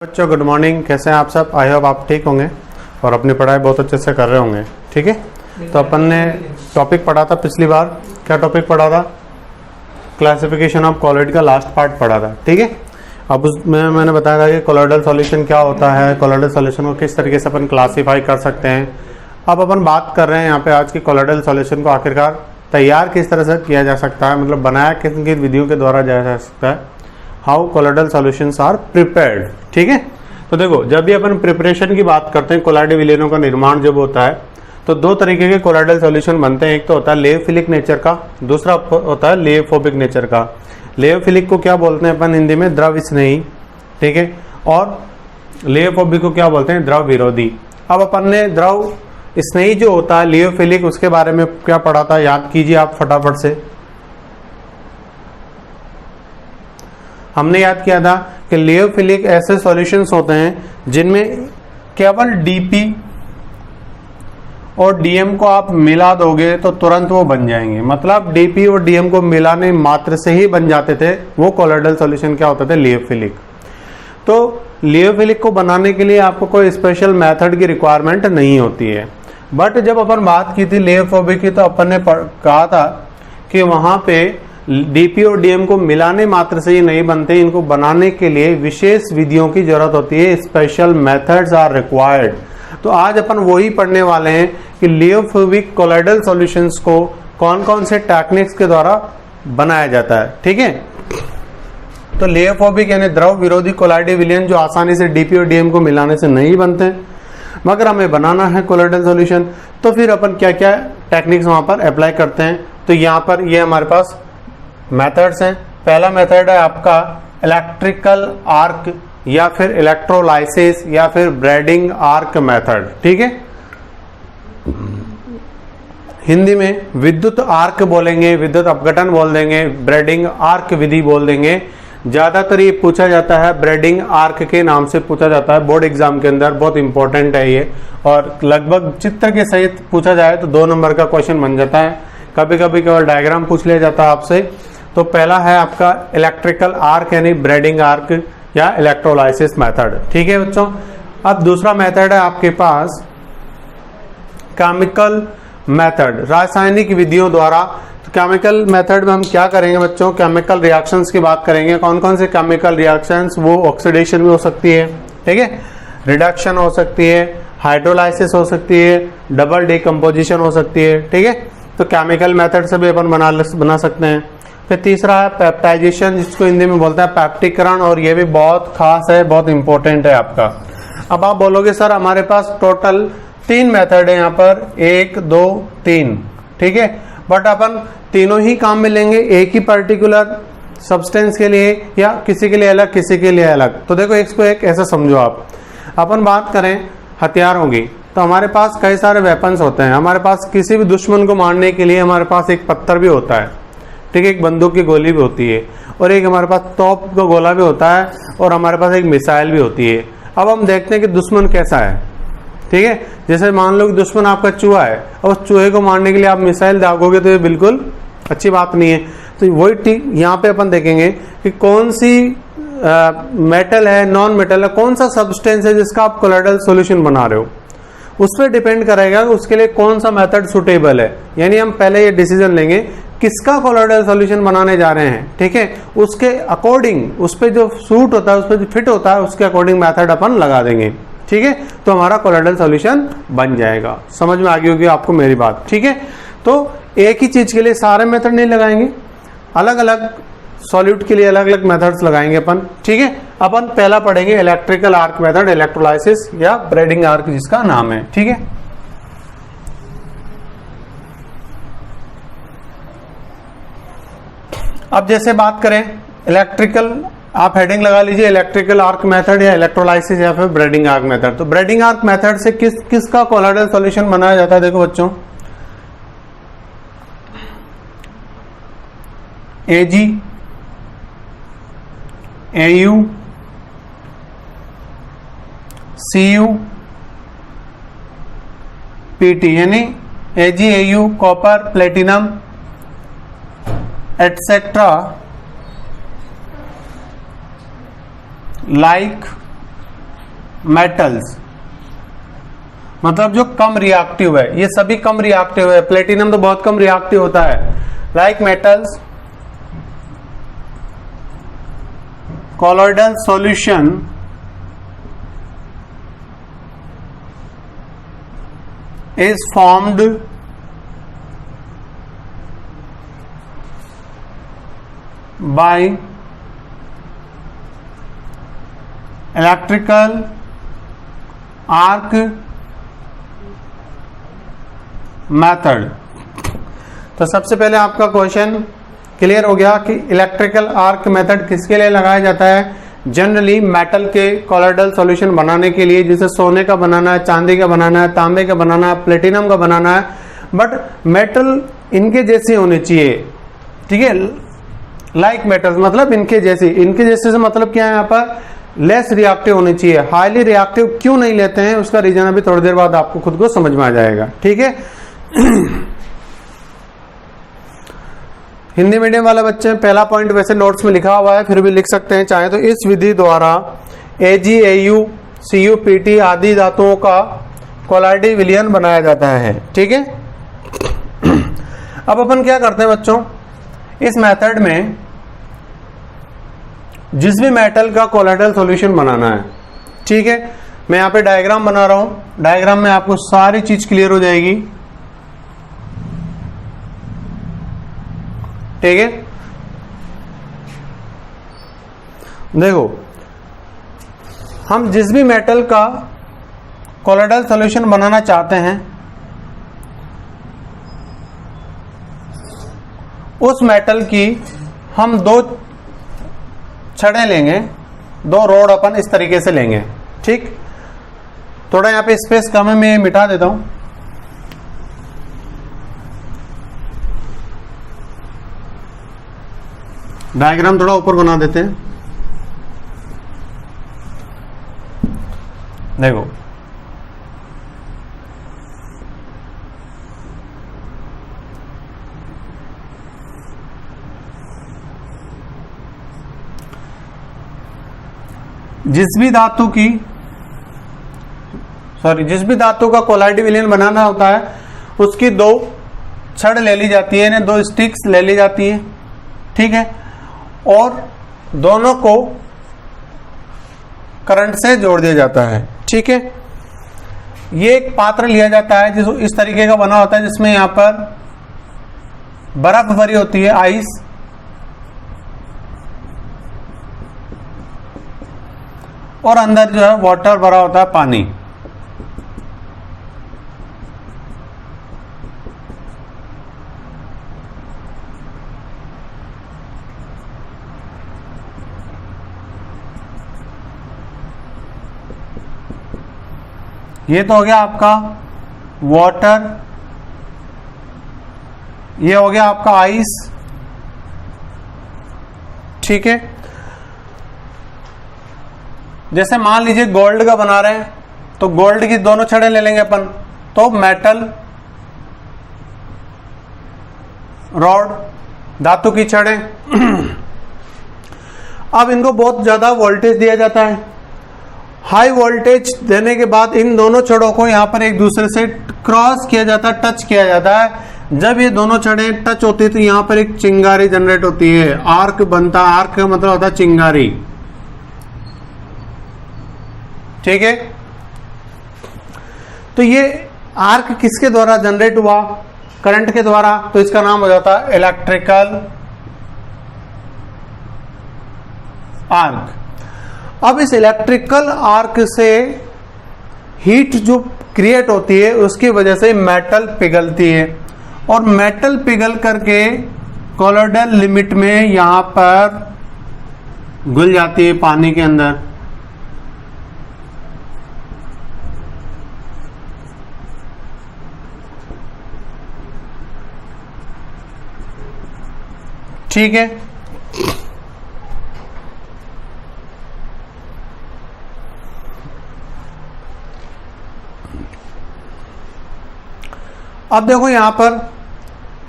बच्चों good morning, कैसे हैं आप सब। आई होप आप ठीक होंगे और अपनी पढ़ाई बहुत अच्छे से कर रहे होंगे। ठीक है, तो अपन ने टॉपिक पढ़ा था पिछली बार। क्या टॉपिक पढ़ा था? क्लासिफिकेशन ऑफ कोलॉइड का लास्ट पार्ट पढ़ा था। ठीक है, अब उसमें मैंने बताया था कि कोलॉइडल सॉल्यूशन क्या होता है, कोलॉइडल सॉल्यूशन को किस तरीके से अपन क्लासीफाई कर सकते हैं। अब अपन बात कर रहे हैं यहाँ पे आज की कोलॉइडल सॉल्यूशन को आखिरकार तैयार किस तरह से किया जा सकता है, मतलब बनाया किस किन विधियों के द्वारा जाया जा सकता है। How colloidal solutions are prepared. ठीक है, तो देखो जब भी अपन प्रिपरेशन की बात करते हैं, कोलॉइडल विलयनों का निर्माण जब होता है तो दो तरीके के कोलॉइडल सॉल्यूशन बनते हैं। एक तो होता है लेयोफिलिक नेचर का, दूसरा होता है लेयोफोबिक नेचर का। लेयोफिलिक को क्या बोलते हैं अपन हिंदी में? द्रव स्नेही। ठीक है, और लेयोफोबिक को क्या बोलते हैं? द्रव विरोधी। अब अपन ने द्रव स्नेही जो होता है लेयोफिलिक, उसके बारे में क्या पढ़ा था, याद कीजिए आप फटाफट से। हमने याद किया था कि लियोफिलिक ऐसे सॉल्यूशंस होते हैं जिनमें केवल डीपी और डीएम को आप मिला दोगे तो तुरंत वो बन जाएंगे। मतलब डीपी और डीएम को मिलाने मात्र से ही बन जाते थे वो कोलॉइडल सॉल्यूशन। क्या होते थे? लियोफिलिक। तो लियोफिलिक को बनाने के लिए आपको कोई स्पेशल मेथड की रिक्वायरमेंट नहीं होती है। बट जब अपन बात की थी लियोफोबिक की, तो अपन ने कहा था कि वहां पे डीपी और डीएम को मिलाने मात्र से ही नहीं बनते, इनको बनाने के लिए विशेष विधियों की जरूरत होती है। Special methods are required. तो आज अपन वही पढ़ने वाले हैं कि लियोफोबिक कोलॉइडल सॉल्यूशंस को कौन कौन से टेक्निक्स के द्वारा बनाया जाता है। ठीक है, तो लियोफोबिक यानी द्रव विरोधी कोलॉइडल विलयन जो आसानी से डीपी और डीएम को मिलाने से नहीं बनते, मगर हमें बनाना है कोलॉइडल सॉल्यूशन, तो फिर अपन क्या क्या टेक्निक्स वहां पर अप्लाई करते हैं। तो यहाँ पर ये हमारे पास मेथड्स हैं। पहला मेथड है आपका इलेक्ट्रिकल आर्क या फिर इलेक्ट्रोलाइसिस या फिर ब्रेडिंग आर्क मेथड। ठीक है, हिंदी में विद्युत आर्क बोलेंगे, विद्युत अपघटन बोल देंगे, ब्रेडिंग आर्क विधि बोल देंगे। ज्यादातर ये पूछा जाता है ब्रेडिंग आर्क के नाम से पूछा जाता है बोर्ड एग्जाम के अंदर, बहुत इंपॉर्टेंट है ये। और लगभग चित्र के सहित पूछा जाए तो 2 नंबर का क्वेश्चन बन जाता है। कभी कभी केवल डायग्राम पूछ लिया जाता है आपसे। तो पहला है आपका इलेक्ट्रिकल आर्क यानी ब्रेडिंग आर्क या इलेक्ट्रोलाइसिस मेथड। ठीक है बच्चों, अब दूसरा मेथड है आपके पास केमिकल मेथड, रासायनिक विधियों द्वारा। तो केमिकल मेथड में हम क्या करेंगे बच्चों? केमिकल रिएक्शंस की बात करेंगे। कौन कौन से केमिकल रिएक्शंस? वो ऑक्सीडेशन भी हो सकती है, ठीक है, रिडक्शन हो सकती है, हाइड्रोलाइसिस हो सकती है, डबल डिकम्पोजिशन हो सकती है। ठीक है, तो केमिकल मेथड से भी अपन बना सकते हैं। फिर तीसरा है पेप्टाइजेशन, जिसको हिंदी में बोलते हैं पैप्टिकरण, और ये भी बहुत खास है, बहुत इंपॉर्टेंट है आपका। अब आप बोलोगे सर हमारे पास टोटल 3 मेथड है यहाँ पर, 1 2 3। ठीक है, बट अपन तीनों ही काम में लेंगे एक ही पर्टिकुलर सब्सटेंस के लिए या किसी के लिए अलग किसी के लिए अलग। तो देखो इसको एक ऐसा समझो आप, अपन बात करें हथियारों की, तो हमारे पास कई सारे वेपन्स होते हैं। हमारे पास किसी भी दुश्मन को मारने के लिए हमारे पास एक पत्थर भी होता है, ठीक है, एक बंदूक की गोली भी होती है, और एक हमारे पास तोप का गोला भी होता है, और हमारे पास एक मिसाइल भी होती है। अब हम देखते हैं कि दुश्मन कैसा है। ठीक है, जैसे मान लो कि दुश्मन आपका चूहा है, और उस चूहे को मारने के लिए आप मिसाइल दागोगे तो ये बिल्कुल अच्छी बात नहीं है। तो वही ठीक यहाँ पे अपन देखेंगे कि कौन सी मेटल है, नॉन मेटल है, कौन सा सब्सटेंस है जिसका आप कोलॉइडल सॉल्यूशन बना रहे हो, उस पर डिपेंड करेगा उसके लिए कौन सा मेथड सुटेबल है। यानी हम पहले ये डिसीजन लेंगे किसका कोलॉइडल सॉल्यूशन बनाने जा रहे हैं। ठीक है, उसके अकॉर्डिंग, उस पर जो सूट होता है, उस पर जो फिट होता है, उसके अकॉर्डिंग मेथड अपन लगा देंगे। ठीक है, तो हमारा कोलॉइडल सॉल्यूशन बन जाएगा। समझ में आ गई होगी आपको मेरी बात। ठीक है, तो एक ही चीज के लिए सारे मेथड नहीं लगाएंगे, अलग अलग सॉल्यूट के लिए अलग अलग मेथड्स लगाएंगे अपन। ठीक है, अपन पहला पढ़ेंगे इलेक्ट्रिकल आर्क मेथड, इलेक्ट्रोलाइसिस या ब्रेडिंग आर्क जिसका नाम है। ठीक है, अब जैसे बात करें इलेक्ट्रिकल, आप हेडिंग लगा लीजिए इलेक्ट्रिकल आर्क मेथड या इलेक्ट्रोलाइसिस या फिर ब्रेडिंग आर्क मेथड। तो ब्रेडिंग आर्क मेथड से किसका कोलॉइडल सॉल्यूशन बनाया जाता है? देखो बच्चों, Ag, Au, Cu, Pt, यानी Ag, Au, copper, platinum etcetera like metals, मतलब जो कम रिएक्टिव है, ये सभी कम रिएक्टिव है। प्लेटिनम तो बहुत कम रिएक्टिव होता है। Like metals colloidal solution is formed by electrical arc method। तो सबसे पहले आपका क्वेश्चन क्लियर हो गया कि इलेक्ट्रिकल आर्क मेथड किसके लिए लगाया जाता है। जनरली मेटल के कॉलोइडल सॉल्यूशन बनाने के लिए, जैसे सोने का बनाना है, चांदी का बनाना है, तांबे का बनाना है, प्लेटिनम का बनाना है, बट मेटल इनके जैसे होने चाहिए, ठीक है। लाइक मेटल्स मतलब इनके जैसे से मतलब क्या है, यहाँ पर लेस रिएक्टिव होनी चाहिए। हाईली रिएक्टिव क्यों नहीं लेते हैं, उसका रीजन अभी थोड़ी देर बाद आपको खुद को समझ में आ जाएगा, ठीक है। हिंदी मीडियम वाले बच्चे, पहला पॉइंट वैसे नोट्स में लिखा हुआ है, फिर भी लिख सकते हैं चाहे तो। इस विधि द्वारा Ag, Au, Cu, Pt आदि धातुओं का कोलाइडी विलयन बनाया जाता है, ठीक है। अब अपन क्या करते हैं बच्चों, इस मेथड में जिस भी मेटल का कोलाइडल सॉल्यूशन बनाना है, ठीक है, मैं यहाँ पे डायग्राम बना रहा हूं। डायग्राम में आपको सारी चीज क्लियर हो जाएगी, ठीक है। देखो, हम जिस भी मेटल का कोलाइडल सॉल्यूशन बनाना चाहते हैं, उस मेटल की हम दो छड़ें लेंगे, दो रोड अपन इस तरीके से लेंगे, ठीक। थोड़ा यहाँ पे स्पेस कम है, मैं मिटा देता हूं। डायग्राम थोड़ा ऊपर बना देते हैं। देखो, जिस भी धातु का कोलाइडी विलयन बनाना होता है, उसकी दो छड़ ले ली जाती है, दो स्टिक्स ले ली जाती है, ठीक है, और दोनों को करंट से जोड़ दिया जाता है, ठीक है। ये एक पात्र लिया जाता है जिस इस तरीके का बना होता है, जिसमें यहां पर बर्फ भरी होती है, आइस, और अंदर जो है वाटर भरा होता है, पानी। ये तो हो गया आपका वाटर, ये हो गया आपका आइस, ठीक है। जैसे मान लीजिए गोल्ड का बना रहे हैं, तो गोल्ड की दोनों छड़ें ले लेंगे अपन, तो मेटल रॉड, धातु की छड़ें। अब इनको बहुत ज्यादा वोल्टेज दिया जाता है। हाई वोल्टेज देने के बाद इन दोनों छड़ों को यहां पर एक दूसरे से क्रॉस किया जाता है, टच किया जाता है। जब ये दोनों छड़ें टच होती है तो यहां पर एक चिंगारी जनरेट होती है, आर्क बनता है। आर्क का मतलब होता है चिंगारी, ठीक है। तो ये आर्क किसके द्वारा जनरेट हुआ, करंट के द्वारा, तो इसका नाम हो जाता है इलेक्ट्रिकल आर्क। अब इस इलेक्ट्रिकल आर्क से हीट जो क्रिएट होती है, उसकी वजह से मेटल पिघलती है, और मेटल पिघल करके कोलोइडल लिमिट में यहां पर घुल जाती है पानी के अंदर। ठीक है, अब देखो यहां पर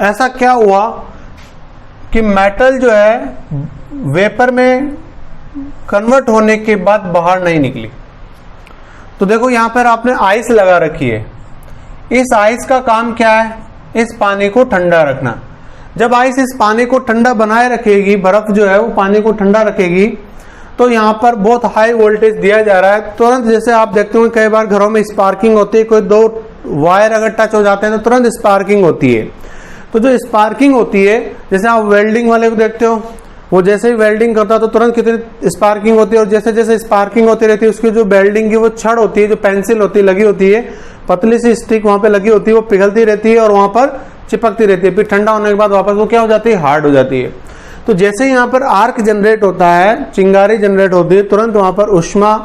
ऐसा क्या हुआ कि मेटल जो है वेपर में कन्वर्ट होने के बाद बाहर नहीं निकली। तो देखो यहाँ पर आपने आइस लगा रखी है। इस आइस का काम क्या है? इस पानी को ठंडा रखना। जब आइस इस पानी को ठंडा बनाए रखेगी, बर्फ जो है वो पानी को ठंडा रखेगी, तो यहाँ पर बहुत हाई वोल्टेज दिया जा रहा है। तुरंत जैसे आप देखते हो कई बार घरों में स्पार्किंग होती है, कोई दो वायर अगर टच हो जाते हैं तो तुरंत स्पार्किंग होती है। तो जो स्पार्किंग होती है, जैसे आप वेल्डिंग वाले को देखते हो, वो जैसे ही वेल्डिंग करता है तो तुरंत कितनी स्पार्किंग होती है, और जैसे जैसे स्पार्किंग होती रहती है उसकी जो वेल्डिंग की वो छड़ होती है, जो पेंसिल होती है लगी होती है, पतली सी स्टिक वहां पे लगी होती है, वो पिघलती रहती है और वहां पर चिपकती रहती है। फिर ठंडा होने के बाद वापस वो क्या हो जाती है? हार्ड हो जाती है। तो जैसे यहाँ पर आर्क जनरेट होता है, चिंगारी जनरेट होती है, तुरंत वहां पर उष्मा,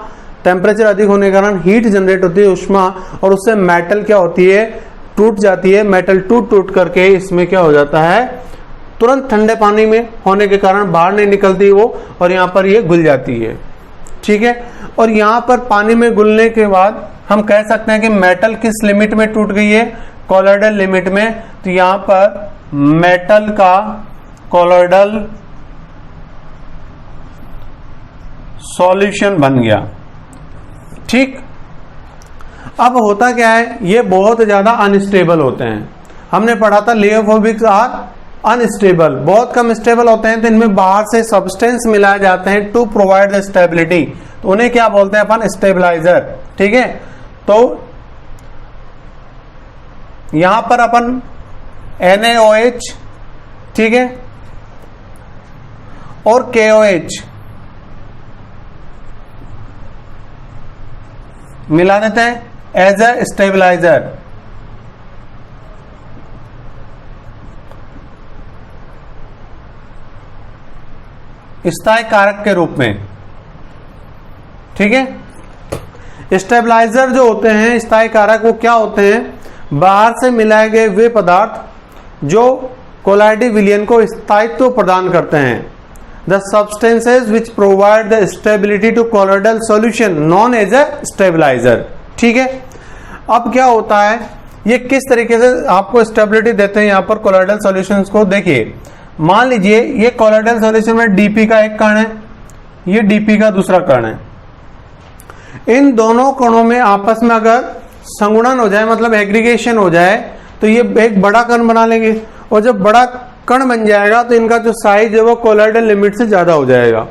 टेम्परेचर अधिक होने के कारण हीट जनरेट होती है, उष्मा, और उससे मेटल क्या होती है? टूट जाती है। मेटल टूट करके इसमें क्या हो जाता है? तुरंत ठंडे पानी में होने के कारण बाहर नहीं निकलती वो, और यहाँ पर ये घुल जाती है। ठीक है। और यहाँ पर पानी में घुलने के बाद हम कह सकते हैं कि मेटल किस लिमिट में टूट गई है? कोलॉइडल लिमिट में। तो यहाँ पर मेटल का कोलॉइडल सॉल्यूशन बन गया। ठीक। अब होता क्या है? ये बहुत ज्यादा अनस्टेबल होते हैं। हमने पढ़ा था लियोफोबिक्स आर अनस्टेबल, बहुत कम स्टेबल होते हैं, तो इनमें बाहर से सब्सटेंस मिलाए जाते हैं टू प्रोवाइड द स्टेबिलिटी। तो उन्हें क्या बोलते हैं अपन? स्टेबलाइजर। ठीक है। तो यहां पर अपन NaOH, ठीक है, और KOH मिला देते हैं एज ए स्टेबलाइजर। स्थायी कारक के रूप में। ठीक है। स्टेबलाइजर जो होते हैं, स्थायी कारक, वो क्या होते हैं? बाहर से मिलाए गए वे पदार्थ जो कोलाइडी विलयन को स्थायित्व प्रदान करते हैं। The substances which provide the stability to colloidal solution known as a stabiliser. ठीक है। अब क्या होता है? ये किस तरीके से आपको स्टेबिलिटी देते हैं यहाँ पर कोलॉइडल सॉल्यूशंस को? देखिए, मान लीजिए ये कोलॉइडल सॉल्यूशन में डीपी का एक कण है, ये डीपी का दूसरा कण है। इन दोनों कणों में आपस में अगर संगुणन हो जाए, मतलब एग्रीगेशन हो जाए, तो ये एक बड़ा कण बना लेंगे, और जब बड़ा कण बन जाएगा तो इनका जो साइज है वो कोलॉइडल लिमिट से ज्यादा हो जाएगा।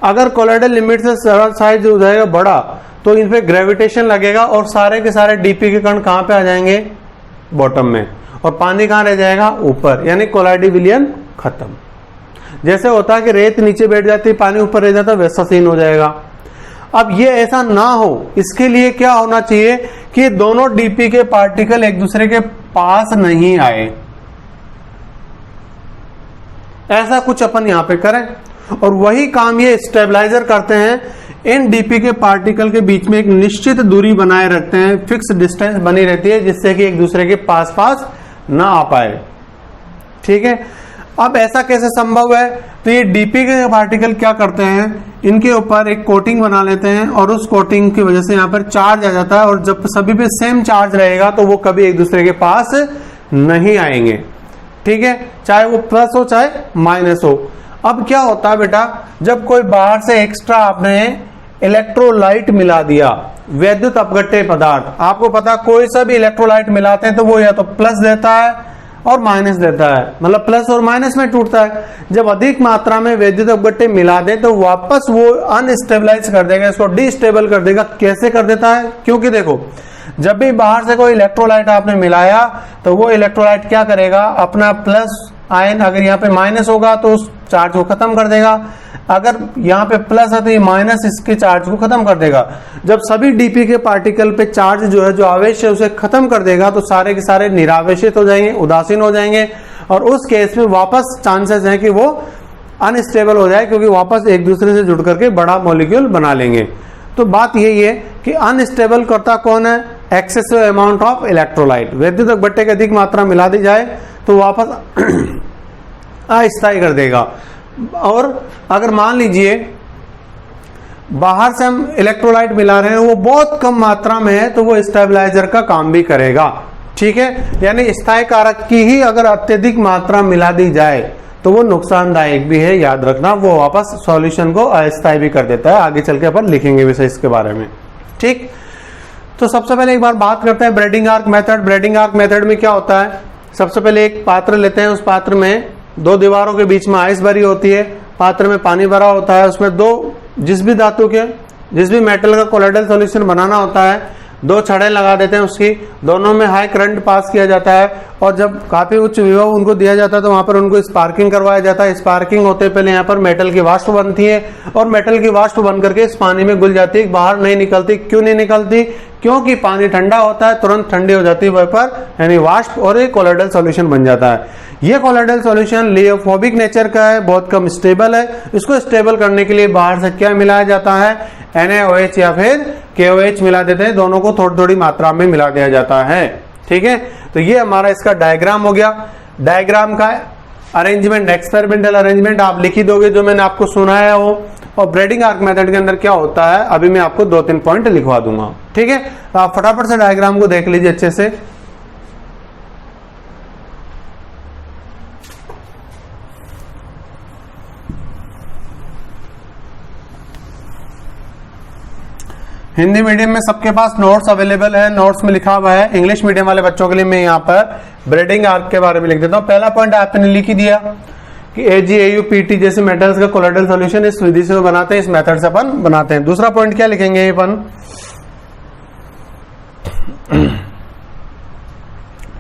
अगर कोलॉइडल लिमिट से साइज हो जाएगा बड़ा, तो इन पे ग्रेविटेशन लगेगा और सारे के सारे डीपी के कण कहां पे आ जाएंगे? बॉटम में, और पानी कहां रह जाएगा? ऊपर, यानी कोलॉइडी विलयन खत्म। जैसे होता है कि रेत नीचे बैठ जाती है, पानी ऊपर रह जाता है, वैसा सीन हो जाएगा। अब ये ऐसा ना हो, इसके लिए क्या होना चाहिए कि दोनों डीपी के पार्टिकल एक दूसरे के पास नहीं आए। ऐसा कुछ अपन यहां पे करें, और वही काम ये स्टेबलाइजर करते हैं। इन डीपी के पार्टिकल के बीच में एक निश्चित दूरी बनाए रखते हैं, फिक्स डिस्टेंस बनी रहती है, जिससे कि एक दूसरे के पास पास ना आ पाए। ठीक है। अब ऐसा कैसे संभव है? तो ये डीपी के पार्टिकल क्या करते हैं? इनके ऊपर एक कोटिंग बना लेते हैं, और उस कोटिंग की वजह से यहाँ पर चार्ज आ जाता है, और जब सभी पे सेम चार्ज रहेगा तो वो कभी एक दूसरे के पास नहीं आएंगे। ठीक है। चाहे वो प्लस हो चाहे माइनस हो। अब क्या होता है बेटा, जब कोई बाहर से एक्स्ट्रा आपने इलेक्ट्रोलाइट मिला दिया, वैद्युत अपघट्य पदार्थ, आपको पता कोई सा भी इलेक्ट्रोलाइट मिलाते हैं तो वो या तो प्लस देता है और माइनस देता है, मतलब प्लस और माइनस में टूटता है। जब अधिक मात्रा में वैद्युत अपघट्य मिला दे तो वापस वो अनस्टेबलाइज कर देगा, इसको डिस्टेबल कर देगा। कैसे कर देता है? क्योंकि देखो, जब भी बाहर से कोई इलेक्ट्रोलाइट आपने मिलाया तो वो इलेक्ट्रोलाइट क्या करेगा? अपना प्लस आयन, अगर यहाँ पे माइनस होगा तो उस चार्ज को खत्म कर देगा, अगर यहाँ पे प्लस है तो ये माइनस इसके चार्ज को खत्म कर देगा। जब सभी डीपी के पार्टिकल पे चार्ज जो है, जो आवेश है, उसे खत्म कर देगा तो सारे के सारे निरावेशित हो जाएंगे, उदासीन हो जाएंगे, और उस केस में वापस चांसेस है कि वो अनस्टेबल हो जाए, क्योंकि वापस एक दूसरे से जुड़ करके बड़ा मॉलिक्यूल बना लेंगे। तो बात यही है कि अनस्टेबल करता कौन है? Excessive amount of electrolyte. वैद्युत अपघट्य की अधिक मात्रा मिला दी जाए तो वापस अस्थायी कर देगा। और अगर मान लीजिए बाहर से हम इलेक्ट्रोलाइट मिला रहे हैं, वो बहुत कम मात्रा में है, तो वो स्टेबलाइजर का काम भी करेगा। ठीक है। यानी स्थायी कारक की ही अगर अत्यधिक मात्रा मिला दी जाए तो वो नुकसानदायक भी है, याद रखना। वो वापस सॉल्यूशन को अस्थायी भी कर देता है। आगे चल के अपन लिखेंगे विषय इसके बारे में। ठीक। तो सबसे पहले एक बार बात करते हैं braiding arc method. Braiding arc method में क्या होता है, सबसे पहले एक पात्र लेते हैं, उस पात्र में दो दीवारों के बीच में आइस भरी होती है, पात्र में पानी भरा होता है, उसमें जिस भी धातु के जिस भी मेटल का कोलाइडल सॉल्यूशन बनाना होता है, दो छड़ें लगा देते हैं उसकी, दोनों में हाई करंट पास किया जाता है और जब काफी उच्च विभव उनको दिया जाता है तो वहां पर उनको स्पार्किंग करवाया जाता है। स्पार्किंग होते पहले यहाँ पर मेटल की वाष्प बनती है और मेटल की वाष्प बन करके इस पानी में घुल जाती है, बाहर नहीं निकलती। क्यों नहीं निकलती? क्योंकि पानी ठंडा होता है, तुरंत ठंडी हो जाती है वेपर यानी वाष्प और एक कोलाइडल सॉल्यूशन बन जाता है। ये कोलाइडल सॉल्यूशन लियोफोबिक नेचर का है, बहुत कम स्टेबल है। इसको स्टेबल करने के लिए बाहर से क्या मिलाया जाता है, NaOH या फिर KOH मिला देते हैं, दोनों को थोड़ी थोड़ी मात्रा में मिला दिया जाता है। ठीक है, तो ये हमारा इसका डायग्राम हो गया। डायग्राम का अरेंजमेंट, एक्सपेरिमेंटल अरेंजमेंट आप लिख ही दोगे जो मैंने आपको सुनाया हो। और ब्रेडिंग आर्क मेथड के अंदर क्या होता है अभी मैं आपको 2-3 पॉइंट लिखवा दूंगा। ठीक है, तो आप फटाफट से डायग्राम को देख लीजिए अच्छे से। हिंदी मीडियम में सबके पास नोट्स अवेलेबल है, नोट्स में लिखा हुआ है। इंग्लिश मीडियम वाले बच्चों के लिए मैं यहाँ पर ब्रेडिंग आर्क के बारे में लिख देता हूँ। पहला पॉइंट आपने लिख ही दिया कि AgAuPt जैसे मेटल्स का कोलाइडल सॉल्यूशन इस विधि से बनाते हैं, इस मेथड से अपन बनाते हैं। दूसरा पॉइंट क्या लिखेंगे अपन,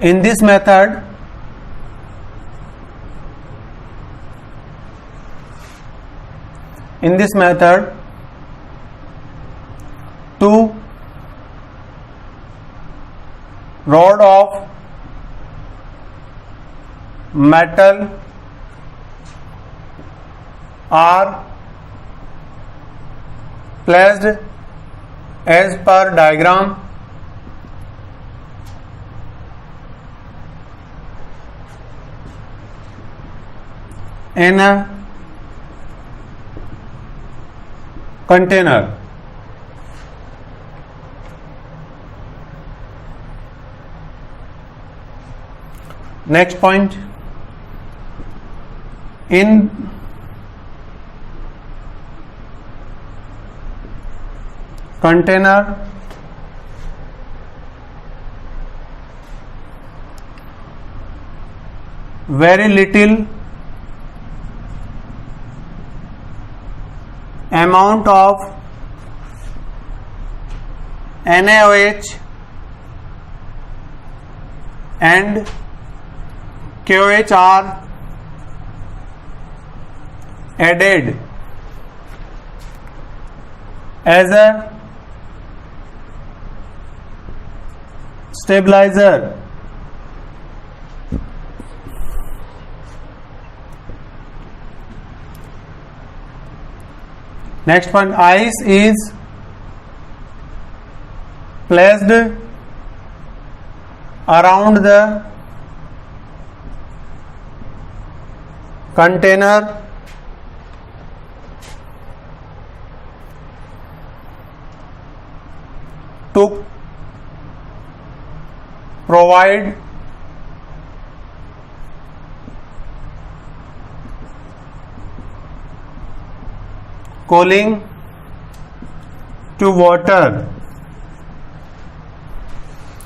in this method two rod of metal are placed as per diagram in a container. Next point, in container very little amount of NaOH and KOH are added as a stabilizer. Next point, ice is placed around the container to provide cooling to water.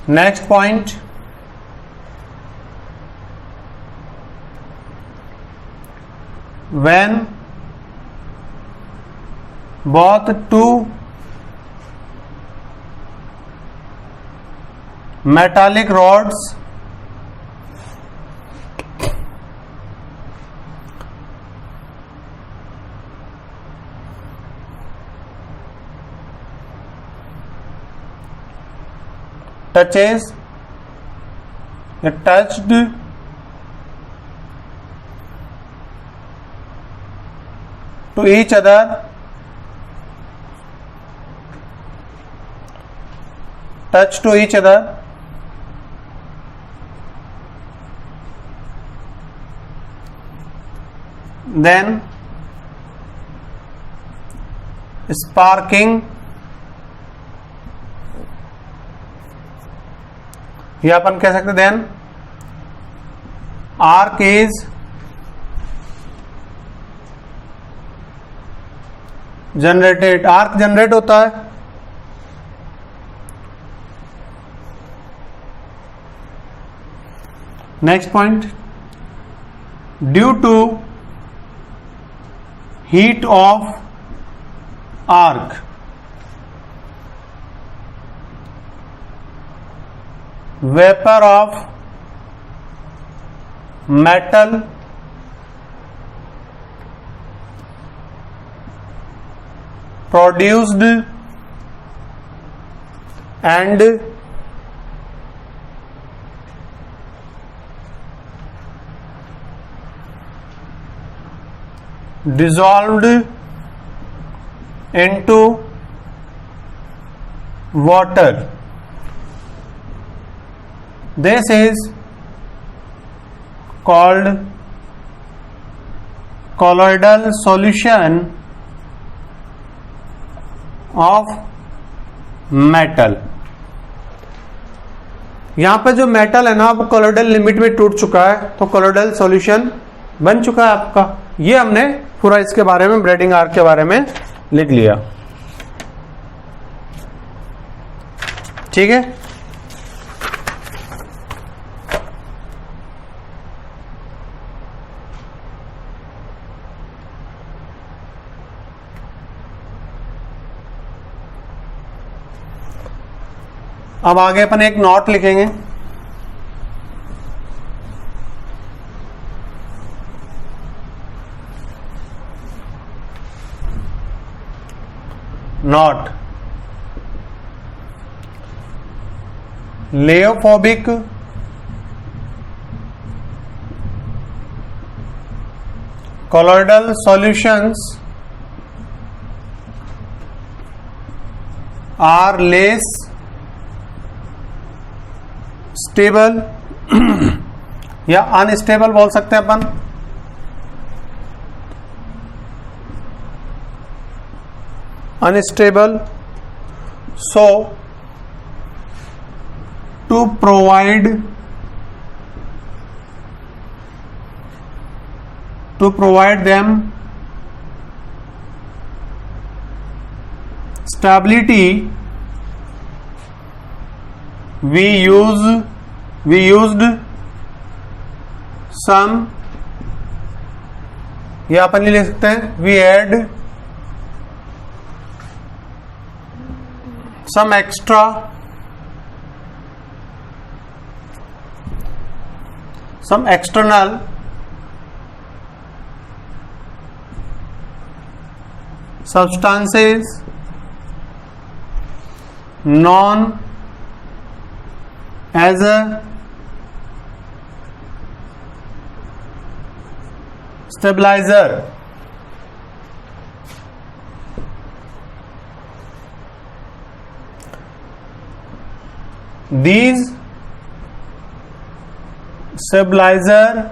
Next point, when both two metallic rods touched to each other, then sparking, ये अपन कह सकते then arc is generated. Arc generate होता है Next point, due to heat of arc, vapor of metal produced and dissolved into water. This is called colloidal solution of metal. यहां पे जो metal है ना वो कोलोइडल लिमिट में टूट चुका है, तो कोलोइडल सॉल्यूशन बन चुका है आपका। ये हमने पूरा इसके बारे में, ब्रेडिंग आर्क के बारे में लिख लिया। ठीक है, अब आगे अपन एक नोट लिखेंगे। Note, lyophobic colloidal solutions are less stable या अनस्टेबल बोल सकते हैं अपन। Unstable, so to provide them stability, we used some, या अपन लिख सकते हैं we add some external substances known as a stabilizer. These stabilizer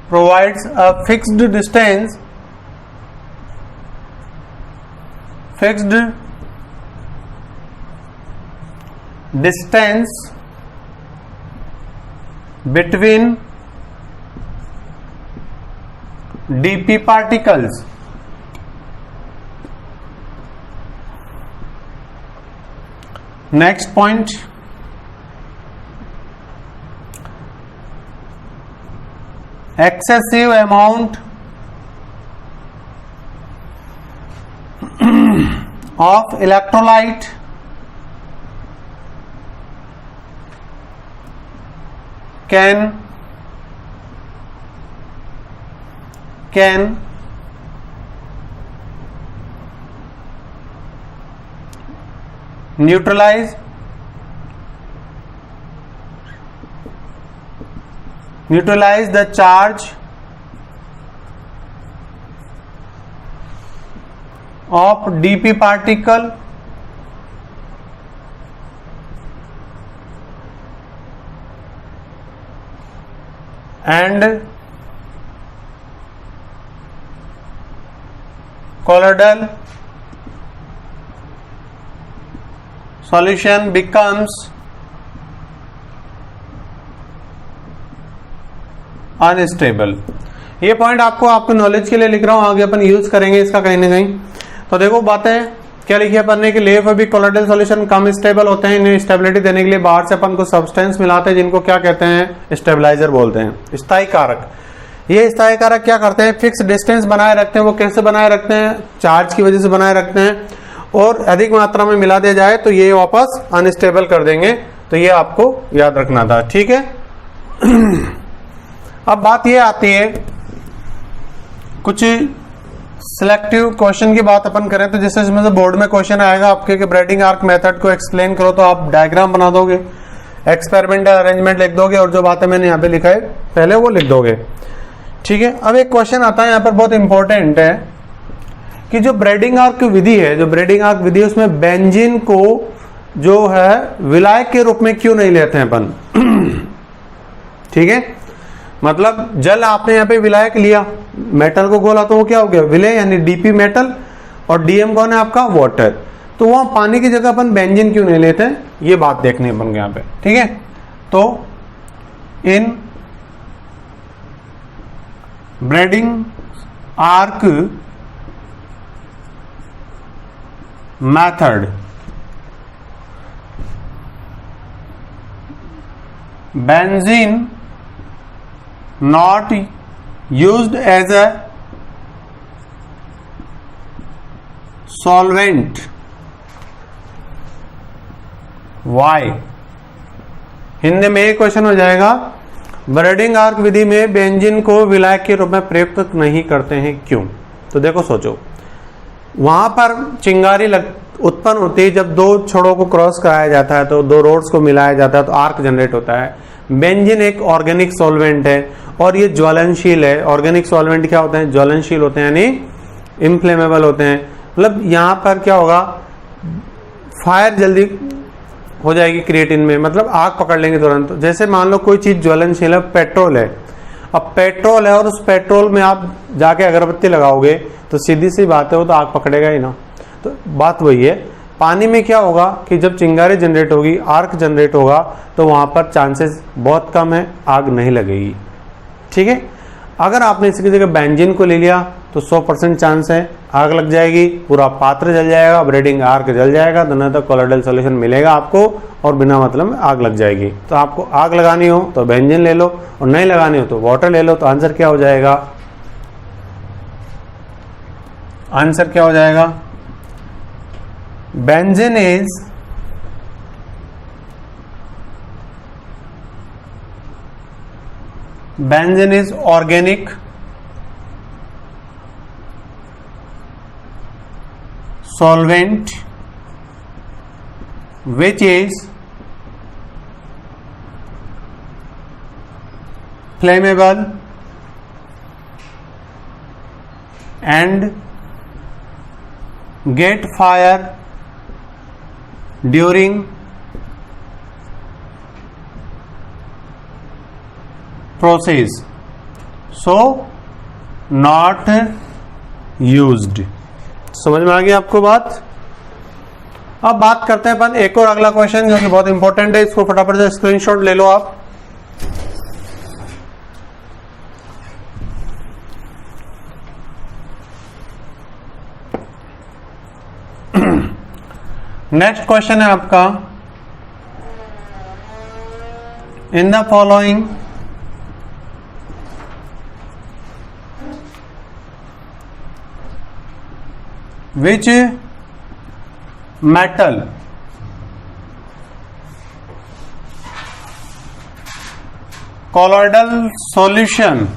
provides a fixed distance between dp particles. Next point, excessive amount of electrolyte can neutralize the charge of dp particle and colloidal solution becomes unstable. ये point आपको knowledge के लिए लिख रहा हूं, आगे अपन use करेंगे इसका कहीं ना कहीं। तो देखो बातें क्या लिखी है अपन ने कि लियोफोबिक कोलोइडल सॉल्यूशन कम स्टेबल होते हैं, इन्हें स्टेबिलिटी देने के लिए बाहर से अपन को सब्सटेंस मिलाते हैं जिनको क्या कहते हैं, स्टेबलाइजर बोलते हैं, स्थायी कारक। ये स्थायी कारक क्या करते हैं, फिक्स डिस्टेंस बनाए रखते हैं। वो कैसे बनाए रखते हैं, चार्ज की वजह से बनाए रखते हैं, और अधिक मात्रा में मिला दिया जाए तो ये वापस अनस्टेबल कर देंगे। तो ये आपको याद रखना था, ठीक है। अब बात ये आती है कुछ सिलेक्टिव क्वेश्चन की बात अपन करें तो जैसे इसमें से बोर्ड में क्वेश्चन आएगा आपके कि ब्रेडिंग आर्क मेथड को एक्सप्लेन करो, तो आप डायग्राम बना दोगे, एक्सपेरिमेंटल अरेंजमेंट लिख दोगे और जो बातें मैंने यहाँ पे लिखा है पहले वो लिख दोगे, ठीक है। अब एक क्वेश्चन आता है यहाँ पर बहुत इंपॉर्टेंट है कि जो ब्रेडिंग आर्क विधि है, जो ब्रेडिंग आर्क विधि है उसमें बेंजीन को जो है विलायक के रूप में क्यों नहीं लेते हैं अपन, ठीक है। मतलब जल आपने यहाँ पे विलायक लिया, मेटल को घोला तो वो क्या हो गया, विलय यानी डीपी मेटल, और डीएम कौन है आपका, वाटर। तो वहां पानी की जगह अपन बेंजीन क्यों नहीं लेते, ये बात देखनी है अपन को यहाँ पे, ठीक है। तो in Bredig arc method benzene not used as a solvent. Why? Hindi में एक क्वेश्चन हो जाएगा, ब्रेडिंग आर्क विधि में बेंजीन को विलायक के रूप में प्रयुक्त नहीं करते हैं, क्यों। तो देखो सोचो, वहां पर चिंगारी उत्पन्न होती है जब दो छोरों को क्रॉस कराया जाता है, तो दो रोड्स को मिलाया जाता है तो आर्क जनरेट होता है। बेंजीन एक ऑर्गेनिक सॉल्वेंट है और ये ज्वलनशील है। ऑर्गेनिक सॉल्वेंट क्या होते हैं, ज्वलनशील होते हैं, यानी इनफ्लेमेबल होते हैं। मतलब यहाँ पर क्या होगा, फायर जल्दी हो जाएगी क्रिएटिन में, मतलब आग पकड़ लेंगे तुरंत। जैसे मान लो कोई चीज ज्वलनशील है, पेट्रोल है, अब पेट्रोल है और उस पेट्रोल में आप जाके अगरबत्ती लगाओगे तो सीधी सी बात है वो तो आग पकड़ेगा ही ना। तो बात वही है, पानी में क्या होगा कि जब चिंगारी जनरेट होगी, आर्क जनरेट होगा, तो वहां पर चांसेस बहुत कम है, आग नहीं लगेगी, ठीक है। अगर आपने इसकी जगह बेंजीन को ले लिया तो 100% चांस है आग लग जाएगी, पूरा पात्र जल जाएगा, ब्रेडिंग आर्क जल जाएगा, दोनों तक कोलोइडल सॉल्यूशन मिलेगा आपको और बिना मतलब में आग लग जाएगी। तो आपको आग लगानी हो तो बेंजीन ले लो और नहीं लगानी हो तो वाटर ले लो। तो आंसर क्या हो जाएगा, आंसर क्या हो जाएगा, benzene is organic solvent which is flammable and get fire during process, so not used। समझ में आ गई आपको बात। अब बात करते हैं अपन एक और अगला क्वेश्चन जो कि बहुत इंपॉर्टेंट है, इसको फटाफट से स्क्रीनशॉट ले लो आप। नेक्स्ट क्वेश्चन है आपका, in the following which metal colloidal solution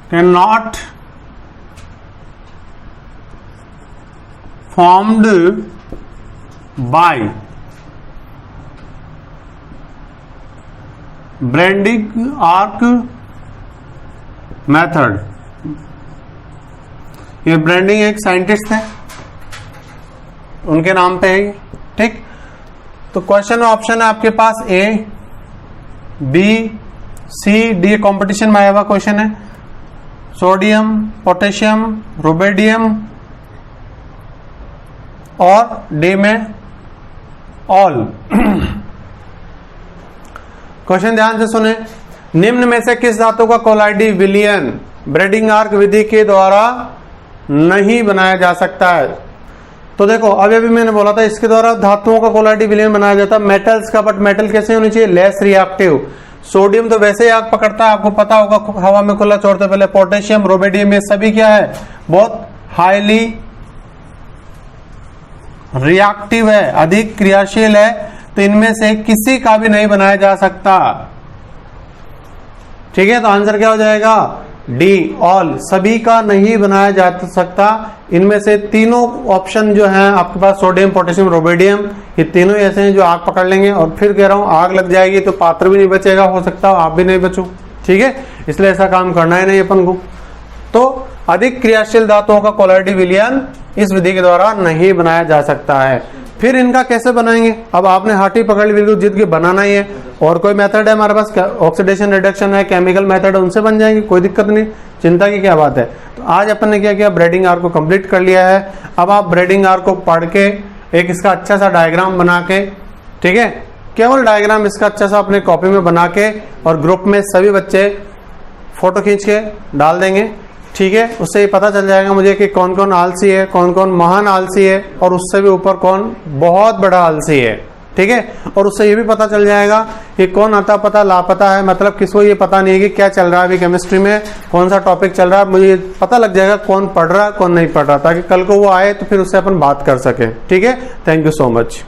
cannot formed by braiding arc method. ये ब्रेडिंग एक साइंटिस्ट है, उनके नाम पे है, ठीक। तो क्वेश्चन ऑप्शन है आपके पास ए, बी, सी, डी। कंपटीशन में आया हुआ क्वेश्चन है। सोडियम, पोटेशियम, रुबिडियम और डी में ऑल। क्वेश्चन ध्यान से सुने, निम्न में से किस धातु का कोलाइडी विलयन ब्रेडिंग आर्क विधि के द्वारा नहीं बनाया जा सकता है? तो देखो अभी मैंने बोला था इसके द्वारा धातुओं का कोलाइडी विलयन बनाया जाता है, मेटल्स का, बट मेटल कैसे होनी चाहिए? Less reactive. सोडियम तो वैसे ही आग पकड़ता है, आपको पता होगा, हवा में खुला छोड़ते पहले। पोटेशियम, रोबेडियम, ये सभी क्या है? बहुत हाईली रिएक्टिव है, अधिक क्रियाशील है, तो इनमें से किसी का भी नहीं बनाया जा सकता। ठीक है, तो आंसर क्या हो जाएगा? डी, ऑल, सभी का नहीं बनाया जा सकता। इनमें से तीनों ऑप्शन जो हैं आपके पास, सोडियम, पोटेशियम, रोबेडियम, ये तीनों ऐसे हैं जो आग पकड़ लेंगे। और फिर कह रहा हूं आग लग जाएगी तो पात्र भी नहीं बचेगा, हो सकता है आप भी नहीं बचो। ठीक है, इसलिए ऐसा काम करना ही नहीं अपन को। तो अधिक क्रियाशील धातुओं का कोलाइडी विलयन इस विधि के द्वारा नहीं बनाया जा सकता है। फिर इनका कैसे बनाएंगे? अब आपने हाथी पकड़ ली, बिल्कुल जिद के बनाना ही है। और कोई मेथड है हमारे पास, ऑक्सीडेशन रिडक्शन है, केमिकल मेथड है, उनसे बन जाएंगे, कोई दिक्कत नहीं, चिंता की क्या बात है। तो आज अपन ने क्या किया, ब्रेडिंग आर्क को कंप्लीट कर लिया है। अब आप ब्रेडिंग आर्क को पढ़ के एक इसका अच्छा सा डायग्राम बना के, ठीक है, केवल डायग्राम इसका अच्छा सा अपने कॉपी में बना के और ग्रुप में सभी बच्चे फोटो खींच के डाल देंगे। ठीक है, उससे ये पता चल जाएगा मुझे कि कौन कौन आलसी है, कौन कौन महान आलसी है, और उससे भी ऊपर कौन बहुत बड़ा आलसी है। ठीक है, और उससे ये भी पता चल जाएगा कि कौन आता पता लापता है, मतलब किसको ये पता नहीं है कि क्या चल रहा है अभी केमिस्ट्री में, कौन सा टॉपिक चल रहा है। मुझे पता लग जाएगा कौन पढ़ रहा है कौन नहीं पढ़ रहा, ताकि कल को वो आए तो फिर उससे अपन बात कर सके। ठीक है, थैंक यू सो मच।